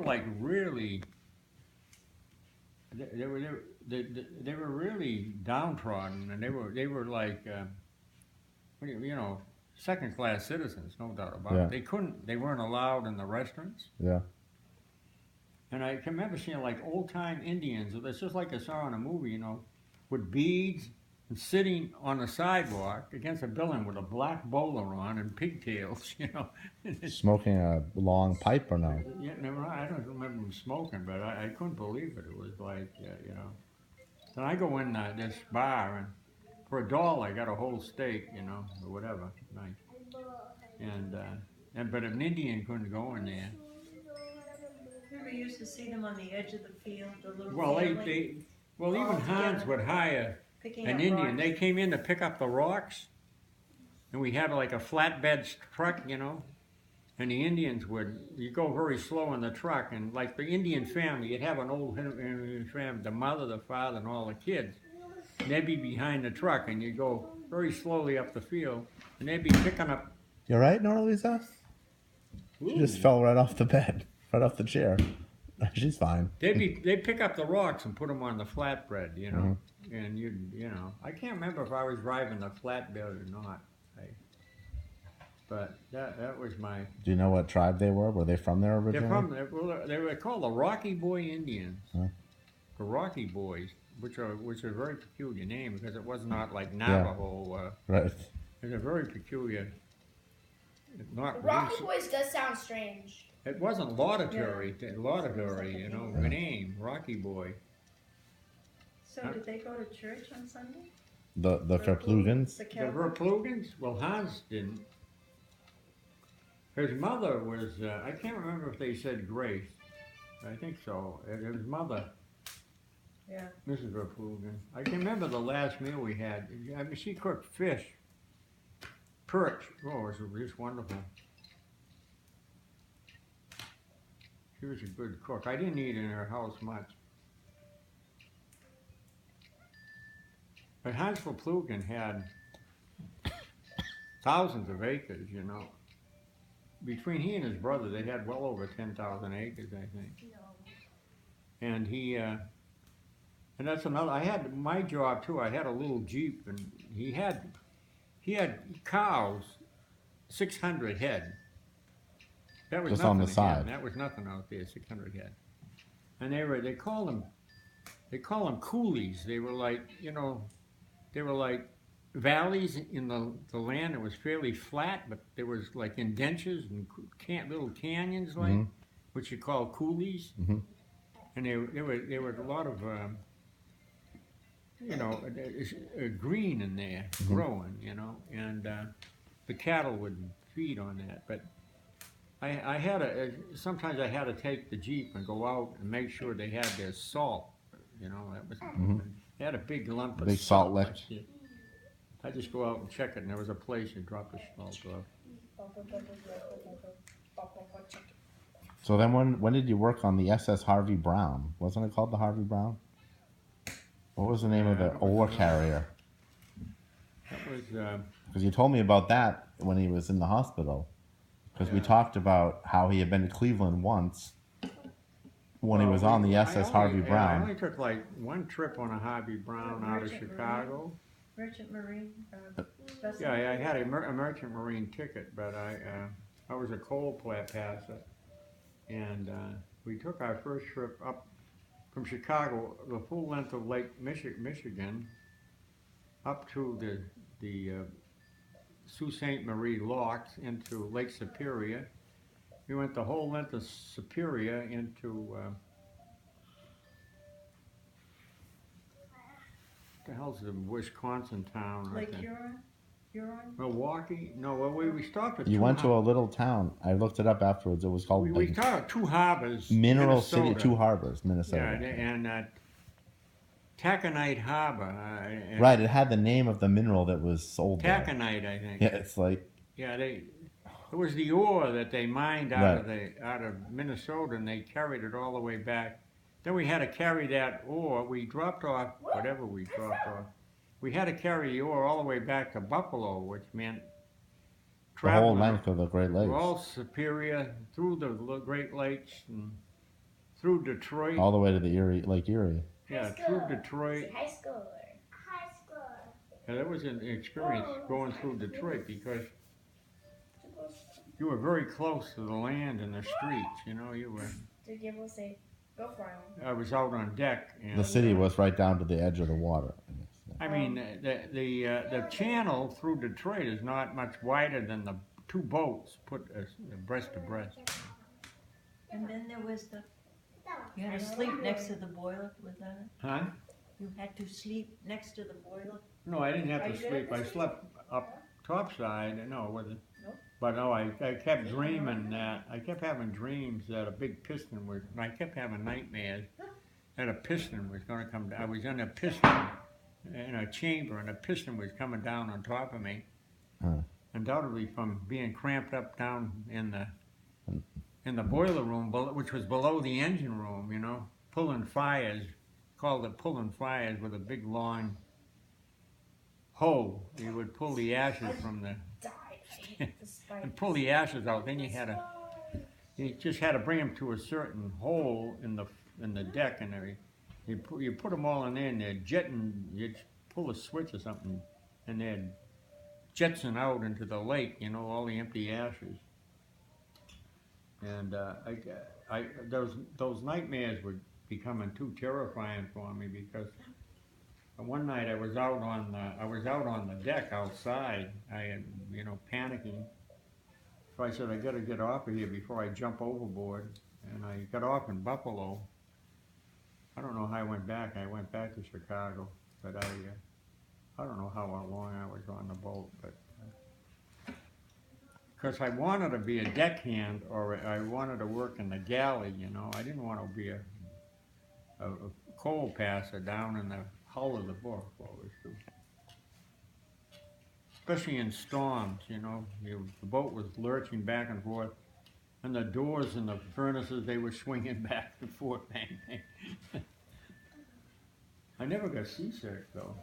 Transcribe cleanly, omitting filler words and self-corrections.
like really, they were really downtrodden, and they were like, you know, second class citizens, no doubt about Yeah. it. They weren't allowed in the restaurants. Yeah. And I can remember seeing like old time Indians. It's just like I saw in a movie, you know, with beads and sitting on the sidewalk against a building with a black bowler on and pigtails, you know. Smoking a long pipe or no? Yeah, never mind. I don't remember them smoking, but I couldn't believe it. It was like, you know. So I go in this bar, and for $1, I got a whole steak, you know, or whatever. Nice. And, but an Indian couldn't go in there. Remember, you used to see them on the edge of the field, the little Well, family, even all Hans together, would hire picking an up Indian. rocks. They came in to pick up the rocks, and we had like a flatbed truck, you know. And the Indians you go very slow in the truck, and like the Indian family, you'd have an old Indian family, the mother, the father, and all the kids. And they'd be behind the truck, and you'd go very slowly up the field, and they'd be picking up. You right, Nora Lisa? She just fell right off the bed, right off the chair. She's fine. They'd pick up the rocks and put them on the flatbread, you know. And you know, I can't remember if I was driving the flatbed or not. But that was my. Do you know what tribe they were? Were they from there originally? They were called the Rocky Boy Indians. Huh? The Rocky Boys, which are a very peculiar name because it was not like Navajo. Right. It's a very peculiar. Not Rocky Boys does sound strange. It wasn't laudatory, you know, the name Rocky Boy. So did they go to church on Sunday? The Verplugans? The Verplugans? Well, Hans didn't. His mother was, I can't remember if they said Grace. I think so. His mother, Yeah. Mrs. Verplugen. I can remember the last meal we had. I mean, she cooked fish, perch. Oh, it was just wonderful. She was a good cook. I didn't eat in her house much. But Hans Verplugen had thousands of acres, you know. Between he and his brother, they had well over 10,000 acres, I think. And and that's another. I had my job too. I had a little Jeep, and he had cows, 600 head. That was just nothing on the side. That was nothing out there, 600 head. And they call them coolies. They were like, you know, they were like valleys in the land. It was fairly flat, but there was like indentures and little canyons, like which you call coolies. And there were a lot of you know, green in there growing, you know, and the cattle would feed on that. But I had sometimes I had to take the Jeep and go out and make sure they had their salt, you know. That was they had a big lump of salt lick. I just go out and check it, and there was a place you drop the salt off. So then when did you work on the SS Harvey Brown? Wasn't it called the Harvey Brown? What was the name of the ore carrier? That was because you told me about that when he was in the hospital. Because we talked about how he had been to Cleveland once when he was on the SS Harvey Brown. I only took like one trip on a Harvey Brown out of Chicago. Merchant Marine. Yeah, I had a Merchant Marine ticket, but I was a coal passer, and we took our first trip up from Chicago, the full length of Lake Michigan, up to the Sault Ste. Marie locks into Lake Superior. We went the whole length of Superior into the hell's the Wisconsin town? Lake Huron? Milwaukee? No, well, we stopped at You went to a little town. I looked it up afterwards. It was called we stopped at Two Harbors, Mineral Minnesota. City, Two Harbors, Minnesota. Yeah, and Taconite Harbor. Right, it had the name of the mineral that was sold there. Taconite, I think. Yeah, it's like... Yeah, it was the ore that they mined out of Minnesota, and they carried it all the way back. Then we had to carry that ore. We dropped off whatever we dropped off. We had to carry the ore all the way back to Buffalo, which meant the whole length of the Great Lakes. All Superior, through the Great Lakes, and through Detroit. all the way to the Erie, Lake Erie. Yeah, High through school. Detroit. Say high school. High school. Yeah, that was an experience going through Detroit because you were very close to the land and the streets. You know, you were. Did Gable say, go for him? I was out on deck. And, The city was right down to the edge of the water. I guess. I mean, the channel through Detroit is not much wider than the two boats put breast to breast. And then there was you had to sleep next to the boiler, was that it? Huh? You had to sleep next to the boiler? No, I didn't have Are to you good sleep. at I this? slept up topside. No, with it. Nope. But no, I kept dreaming that I kept having dreams that a big piston was. And I kept having nightmares that a piston was going to come down. I was in a piston in a chamber, and a piston was coming down on top of me. Huh. Undoubtedly from being cramped up down in the boiler room, which was below the engine room. You know, pulling fires. Called it pulling fires with a big long hoe. You would pull the ashes from the Died. I hate the spikes. and pull the ashes out. Then you just had to bring them to a certain hole in the deck, and you put them all in there, and they're jetting. You pull a switch or something, and they'd jetson out into the lake. You know, all the empty ashes. And those nightmares were becoming too terrifying for me because one night I was out on the deck outside. I had, panicking. So I said, I got to get off of here before I jump overboard. And I got off in Buffalo. I don't know how I went back. I went back to Chicago, but I don't know how long I was on the boat, but because I wanted to be a deckhand or I wanted to work in the galley. I didn't want to be a coal passer down in the hull of the boat. Especially in storms, the boat was lurching back and forth, and the doors in the furnaces, they were swinging back and forth, bang, bang. I never got seasick, though.